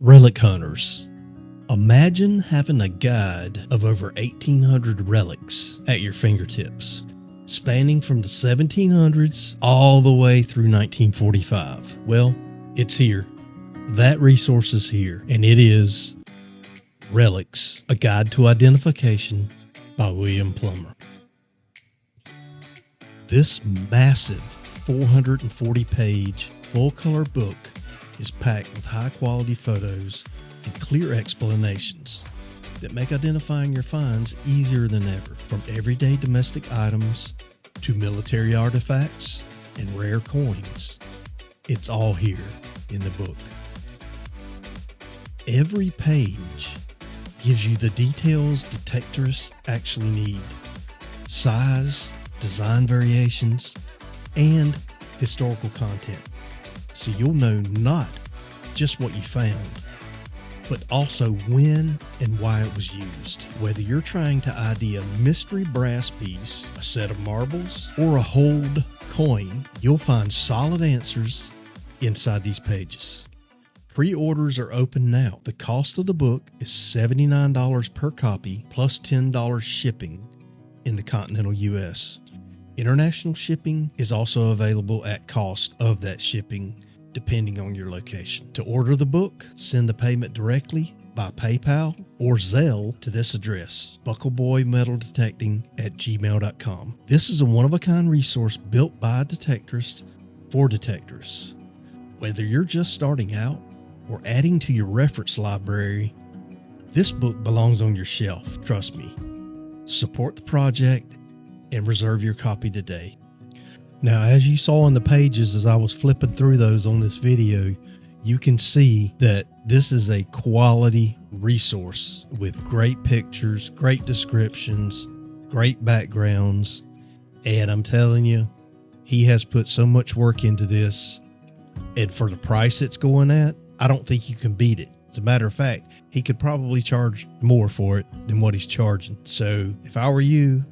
Relic hunters. Imagine having a guide of over 1,800 relics at your fingertips, spanning from the 1700s all the way through 1945. Well, it's here. That resource is here, and it is Relics, A Guide to Identification by William Plummer. This massive 440-page full-color book is packed with high-quality photos and clear explanations that make identifying your finds easier than ever. From everyday domestic items to military artifacts and rare coins, it's all here in the book. Every page gives you the details detectorists actually need: size, design variations, and historical content. So you'll know not just what you found, but also when and why it was used. Whether you're trying to ID a mystery brass piece, a set of marbles, or a hold coin, you'll find solid answers inside these pages. Pre-orders are open now. The cost of the book is $79 per copy plus $10 shipping in the continental US. International shipping is also available at cost of that shipping, depending on your location. To order the book, send a payment directly by PayPal or Zelle to this address, buckleboymetaldetecting@gmail.com. This is a one-of-a-kind resource built by a detectorist for detectorists. Whether you're just starting out or adding to your reference library, this book belongs on your shelf. Trust me. Support the project and reserve your copy today. Now, as you saw in the pages as I was flipping through those on this video, you can see that this is a quality resource with great pictures, great descriptions, great backgrounds, and I'm telling you, he has put so much work into this, and for the price it's going at, I don't think you can beat it. As a matter of fact, he could probably charge more for it than what he's charging. So if I were you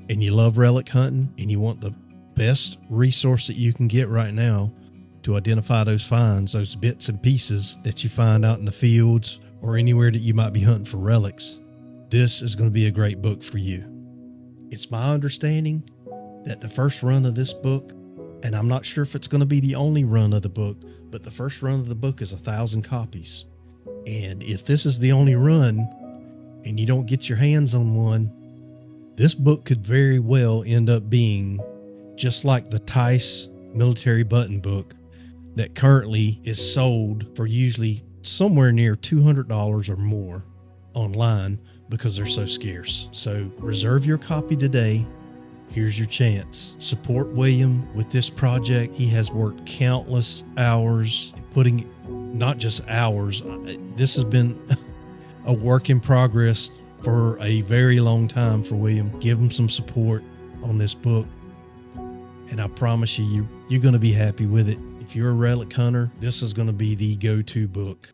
and you love relic hunting and you want the best resource that you can get right now to identify those finds, those bits and pieces that you find out in the fields or anywhere that you might be hunting for relics, this is going to be a great book for you. It's my understanding that the first run of this book, and I'm not sure if it's going to be the only run of the book, but the first run of the book is 1,000 copies. And if this is the only run and you don't get your hands on one, this book could very well end up being just like the Tice military button book that currently is sold for usually somewhere near $200 or more online because they're so scarce. So reserve your copy today. Here's your chance. Support William with this project. He has worked countless hours putting, not just hours, this has been a work in progress for a very long time for William. Give him some support on this book, and I promise you're going to be happy with it. If you're a relic hunter, this is going to be the go-to book.